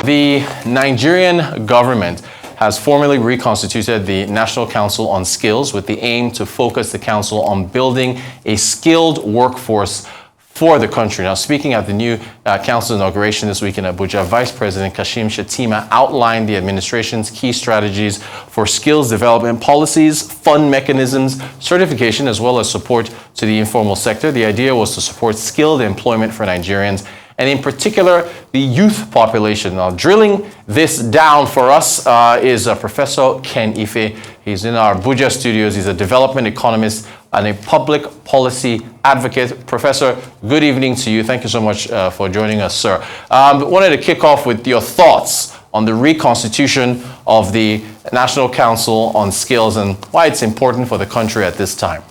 The Nigerian government has formally reconstituted the National Council on Skills with the aim to focus the council on building a skilled workforce for the country. Now, speaking at the new council inauguration this week in Abuja, Vice President Kashim Shettima outlined the administration's key strategies for skills development policies, fund mechanisms, certification, as well as support to the informal sector. The idea was to support skilled employment for Nigerians, and in particular, the youth population. Now, drilling this down for us is Professor Ken Ife. He's in our Abuja studios. He's a development economist and a public policy advocate. Professor, good evening to you. Thank you so much for joining us, sir. Wanted to kick off with your thoughts on the reconstitution of the National Council on Skills and why it's important for the country at this time.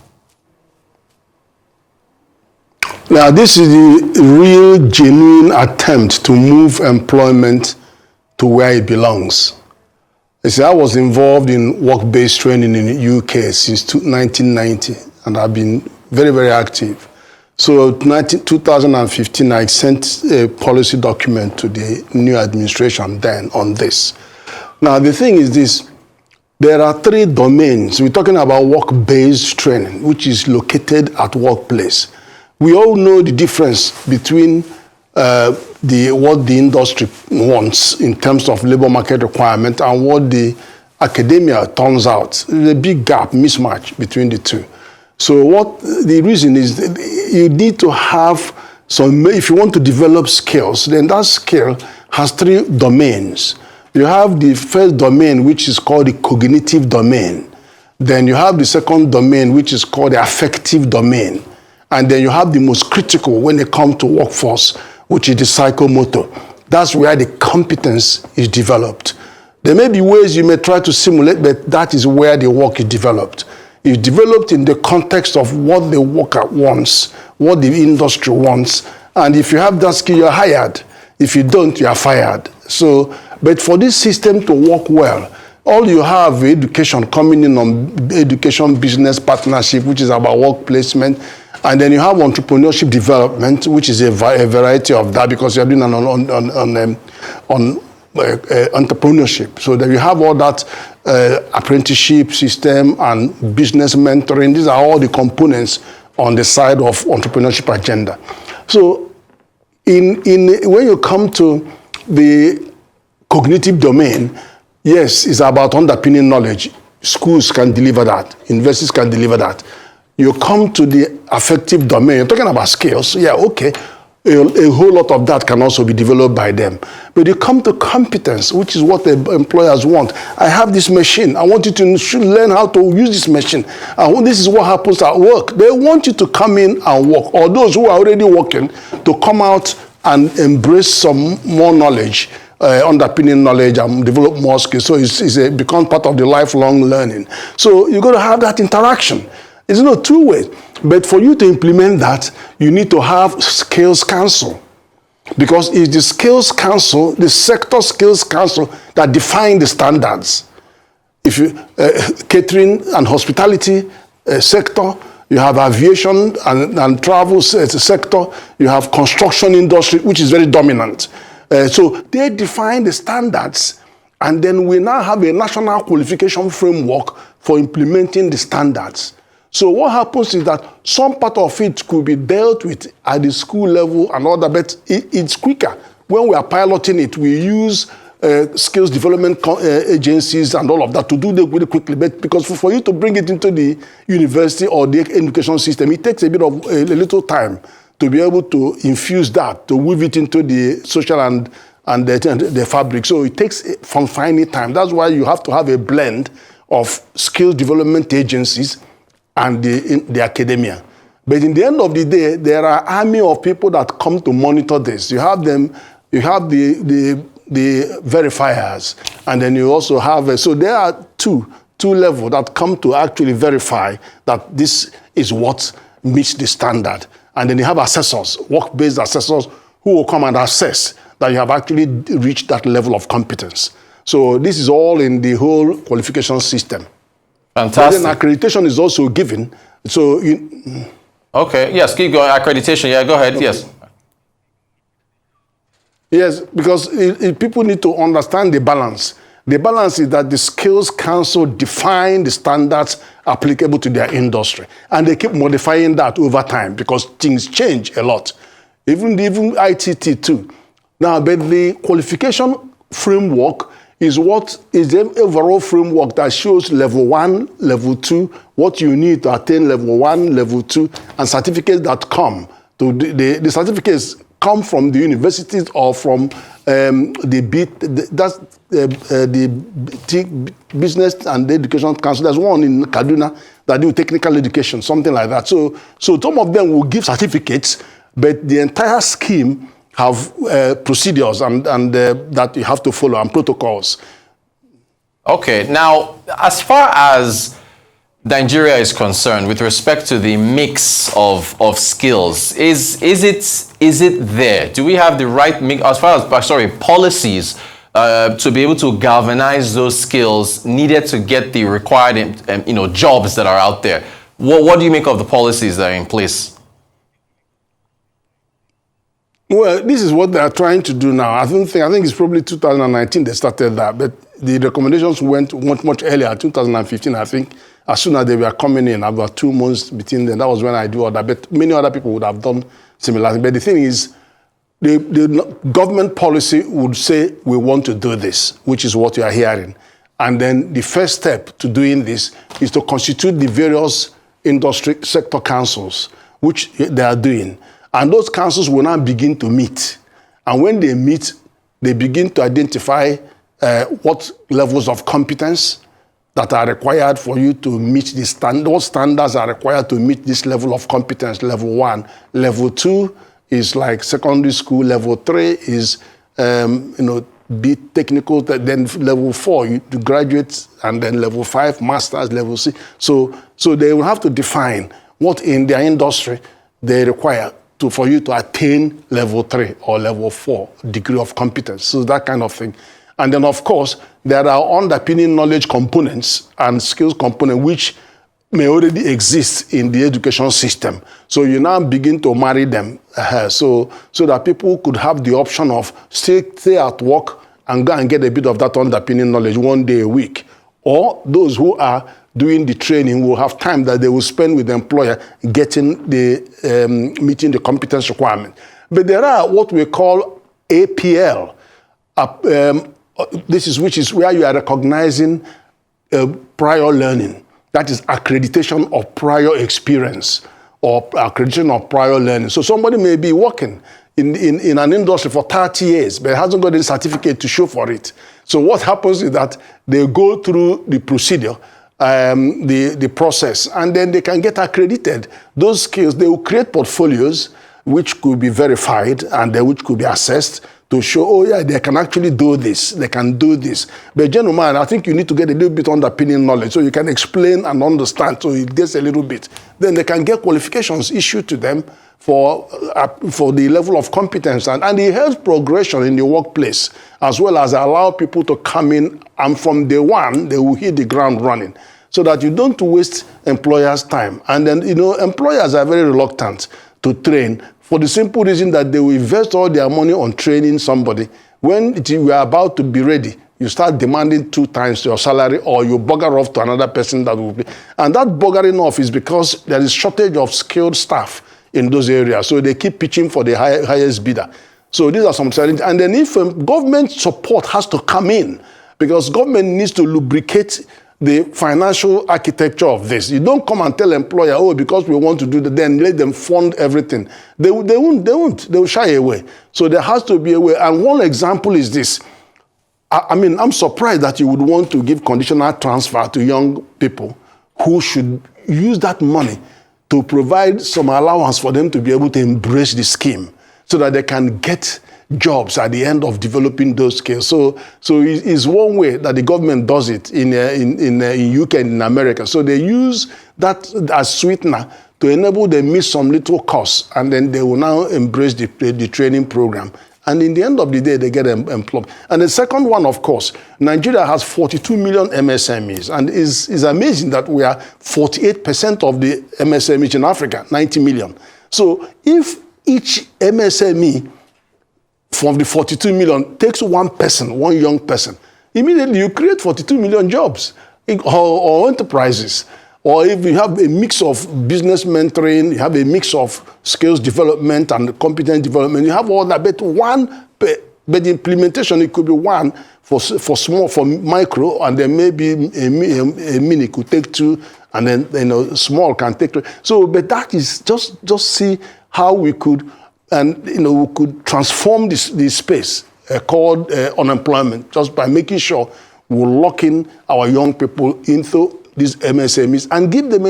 Now, this is the real, genuine attempt to move employment to where it belongs. You see, I was involved in work-based training in the UK since 1990, and I've been very, very active. So 2015, I sent a policy document to the new administration then on this. Now, the thing is this. There are three domains. We're talking about work-based training, which is located at workplace. We all know the difference between what the industry wants in terms of labor market requirement and what the academia turns out. There's a big gap, mismatch between the two. So what the reason is that you need to have some, if you want to develop skills, then that skill has three domains. You have the first domain, which is called the cognitive domain. Then you have the second domain, which is called the affective domain. And then you have the most critical when it comes to workforce, which is the psychomotor. That's where the competence is developed. There may be ways you may try to simulate, but that is where the work is developed. It's developed in the context of what the worker wants, what the industry wants. And if you have that skill, you're hired. If you don't, you are fired. So, but for this system to work well, all you have education coming in on education business partnership, which is about work placement. And then you have entrepreneurship development, which is a variety of that because you're doing on entrepreneurship. So that you have all that apprenticeship system and business mentoring. These are all the components on the side of entrepreneurship agenda. So when you come to the cognitive domain, yes, it's about underpinning knowledge. Schools can deliver that. Universities can deliver that. You come to the affective domain, you're talking about skills, yeah, okay. A whole lot of that can also be developed by them. But you come to competence, which is what the employers want. I have this machine. I want you to learn how to use this machine. This is what happens at work. They want you to come in and work, or those who are already working, to come out and embrace some more knowledge, underpinning knowledge and develop more skills. So it becomes part of the lifelong learning. So you've got to have that interaction. It's not two ways. But for you to implement that, you need to have skills council. Because it's the skills council, the sector skills council, that define the standards. If you, catering and hospitality sector, you have aviation and travel sector, you have construction industry, which is very dominant. So they define the standards, and then we now have a national qualification framework for implementing the standards. So what happens is that some part of it could be dealt with at the school level and all that, but it's quicker. When we are piloting it, we use skills development agencies and all of that to do that really quickly. But because for you to bring it into the university or the education system, it takes a little time to be able to infuse that, to weave it into the social and the fabric. So it takes from finding time. That's why you have to have a blend of skills development agencies and the academia. But in the end of the day, there are an army of people that come to monitor this. You have them, you have the verifiers, and then you also have, so there are two levels that come to actually verify that this is what meets the standard. And then you have assessors, work-based assessors, who will come and assess that you have actually reached that level of competence. So this is all in the whole qualification system. Fantastic. But then accreditation is also given. So okay, yes, keep going. Accreditation, yeah, go ahead, okay. Yes. Yes, because people need to understand the balance. The balance is that the Skills Council define the standards applicable to their industry. And they keep modifying that over time because things change a lot. Even ITT too. Now, but the qualification framework is what is the overall framework that shows level 1, level 2, what you need to attain level 1, level 2, and certificates that come. The certificates come from the universities or from the Business and Education Council. There's one in Kaduna that do technical education, something like that. So some of them will give certificates, but the entire scheme have procedures and that you have to follow and protocols. Okay, now as far as Nigeria is concerned, with respect to the mix of skills, is it there? Do we have the right mix as far as policies to be able to galvanize those skills needed to get the required jobs that are out there? What do you make of the policies that are in place? Well, this is what they are trying to do now. I think it's probably 2019 they started that, but the recommendations went much earlier, 2015, I think. As soon as they were coming in, about 2 months between them, that was when I do all that. But many other people would have done similar. But the thing is, the government policy would say, we want to do this, which is what you are hearing. And then the first step to doing this is to constitute the various industry sector councils, which they are doing. And those councils will now begin to meet. And when they meet, they begin to identify what levels of competence that are required for you to meet the standard. What standards are required to meet this level of competence, level 1. Level 2 is like secondary school. Level 3 is, be technical. Then level 4, you graduate, and then level 5, masters, level 6. So they will have to define what in their industry they require for you to attain level 3 or level 4 degree of competence. So that kind of thing. And then, of course, there are underpinning knowledge components and skills components which may already exist in the education system. So you now begin to marry them so that people could have the option of stay at work and go and get a bit of that underpinning knowledge 1 day a week. Or those who are doing the training will have time that they will spend with the employer getting meeting the competence requirement. But there are what we call APL. Which is where you are recognizing prior learning. That is accreditation of prior experience or accreditation of prior learning. So somebody may be working in an industry for 30 years, but hasn't got any certificate to show for it. So what happens is that they go through the procedure, the process, and then they can get accredited. Those skills, they will create portfolios which could be verified and which could be assessed to show, oh yeah, they can actually do this, they can do this. But gentlemen, I think you need to get a little bit underpinning knowledge so you can explain and understand, so it gets a little bit. Then they can get qualifications issued to them for the level of competence, and it helps progression in the workplace, as well as allow people to come in, and from day one, they will hit the ground running, so that you don't waste employers' time. And then, employers are very reluctant to train, for the simple reason that they will invest all their money on training somebody. When you are about to be ready, you start demanding 2 times your salary, or you bugger off to another person that will be. And that buggering off is because there is shortage of skilled staff in those areas. So they keep pitching for the highest bidder. So these are some challenges. And then if government support has to come in, because government needs to lubricate the financial architecture of this. You don't come and tell employer, oh, because we want to do that, then let them fund everything. They won't. They will shy away. So there has to be a way. And one example is this. I'm surprised that you would want to give conditional transfer to young people who should use that money to provide some allowance for them to be able to embrace the scheme so that they can get jobs at the end of developing those skills. So it's one way that the government does it in UK and in America. So they use that as sweetener to enable them meet some little costs, and then they will now embrace the training program. And in the end of the day, they get employed. And the second one, of course, Nigeria has 42 million MSMEs, and it's amazing that we are 48% of the MSMEs in Africa, 90 million. So if each MSME from the 42 million, takes one person, one young person. Immediately you create 42 million jobs or enterprises. Or if you have a mix of business mentoring, you have a mix of skills development and competence development, you have all that, but the implementation, it could be one for small, for micro, and then maybe a mini could take two, and then small can take three. So, but that is just see how we could, and we could transform this space called unemployment just by making sure we lock in our young people into these MSMEs and give them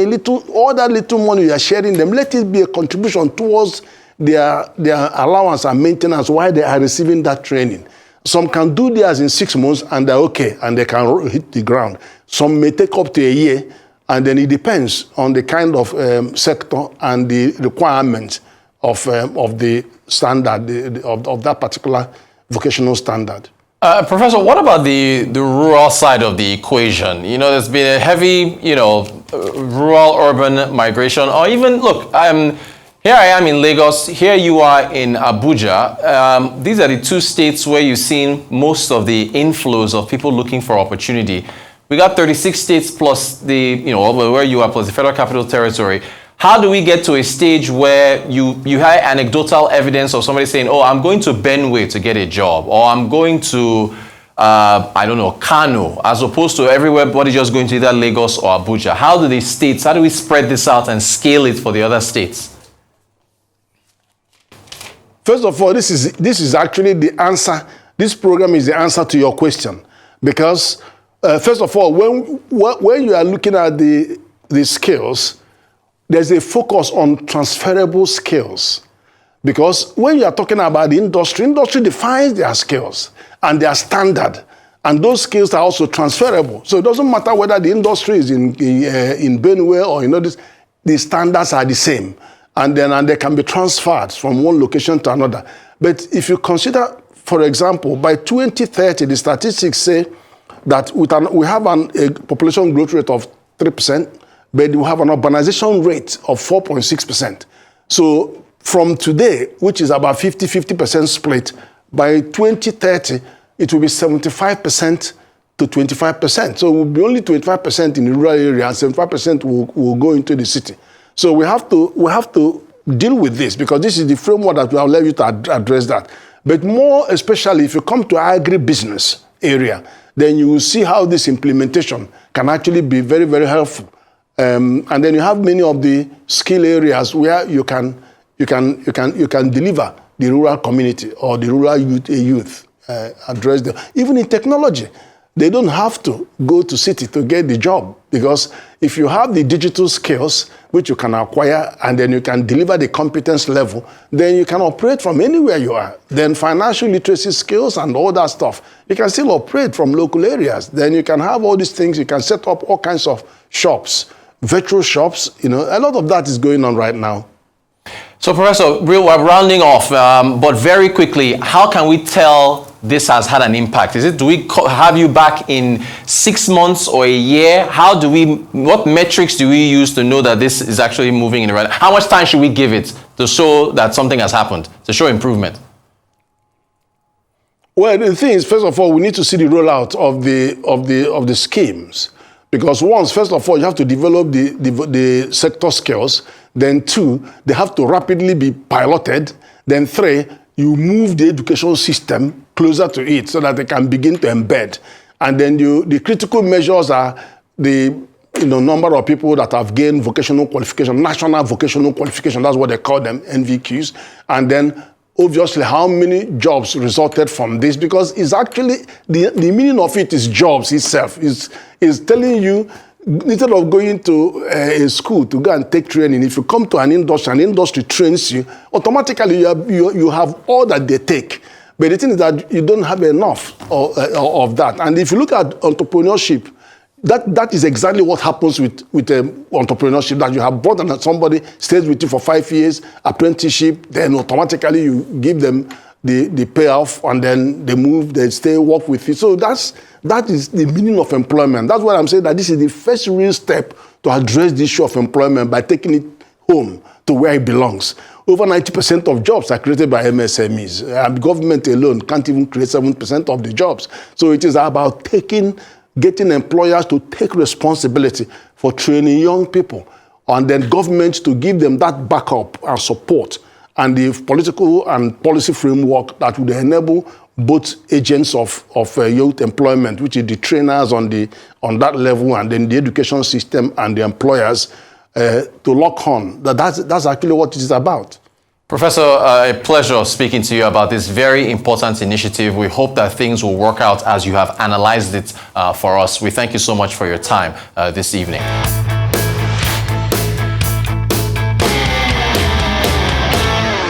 all that little money you are sharing them. Let it be a contribution towards their allowance and maintenance while they are receiving that training. Some can do theirs in 6 months and they're okay and they can hit the ground. Some may take up to a year, and then it depends on the kind of sector and the requirements of the standard of that particular vocational standard. Professor, what about the rural side of the equation? There's been a heavy, rural-urban migration, or even, look, here I am in Lagos, here you are in Abuja. These are the two states where you've seen most of the inflows of people looking for opportunity. We got 36 states plus where you are, plus the Federal Capital Territory. How do we get to a stage where you have anecdotal evidence of somebody saying, oh, I'm going to Benue to get a job, or I'm going to, Kano, as opposed to everybody just going to either Lagos or Abuja? How do we spread this out and scale it for the other states? First of all, this is actually the answer. This program is the answer to your question. Because, first of all, when you are looking at the skills, there's a focus on transferable skills. Because when you are talking about the industry defines their skills and their standard. And those skills are also transferable. So it doesn't matter whether the industry is in Benue or the standards are the same. And they can be transferred from one location to another. But if you consider, for example, by 2030, the statistics say that we have a population growth rate of 3%, but we have an urbanization rate of 4.6%. So from today, which is about 50% split, by 2030, it will be 75% to 25%. So it will be only 25% in the rural area, and 75% will go into the city. So we have to deal with this, because this is the framework that will allow you to address that. But more especially if you come to agribusiness area, then you will see how this implementation can actually be very, very helpful. And then you have many of the skill areas where you can deliver the rural community or the rural youth address them. Even in technology, they don't have to go to city to get the job, because if you have the digital skills which you can acquire and then you can deliver the competence level, then you can operate from anywhere you are. Then financial literacy skills and all that stuff, you can still operate from local areas. Then you can have all these things, you can set up all kinds of shops, virtual shops, a lot of that is going on right now. So, Professor, we're rounding off, but very quickly, how can we tell this has had an impact? Do we have you back in 6 months or a year? What metrics do we use to know that this is actually moving in the right? How much time should we give it to show that something has happened, to show improvement? Well, the thing is, first of all, we need to see the rollout of the schemes. Because first of all, you have to develop the sector skills. Then 2, they have to rapidly be piloted. Then 3, you move the educational system closer to it so that they can begin to embed. And then the critical measures are the number of people that have gained vocational qualification, national vocational qualification, that's what they call them, NVQs. And then obviously how many jobs resulted from this, because it's actually, the meaning of it is jobs itself. Is telling you, instead of going to a school to go and take training, if you come to an industry trains you, automatically you have all that they take. But the thing is that you don't have enough of that. And if you look at entrepreneurship, that is exactly what happens with entrepreneurship, that you have brought on somebody, stays with you for 5 years, apprenticeship, then automatically you give them the payoff, and then they move, they stay, work with you. So that is the meaning of employment. That's what I'm saying, that this is the first real step to address the issue of employment by taking it home to where it belongs. over 90% of jobs are created by MSMEs. And government alone can't even create 7% of the jobs. So it is about getting employers to take responsibility for training young people, and then government to give them that backup and support and the political and policy framework that would enable both agents of youth employment, which is the trainers on that level, and then the education system and the employers to lock on. That's actually what it is about. Professor, a pleasure speaking to you about this very important initiative. We hope that things will work out as you have analyzed it for us. We thank you so much for your time this evening.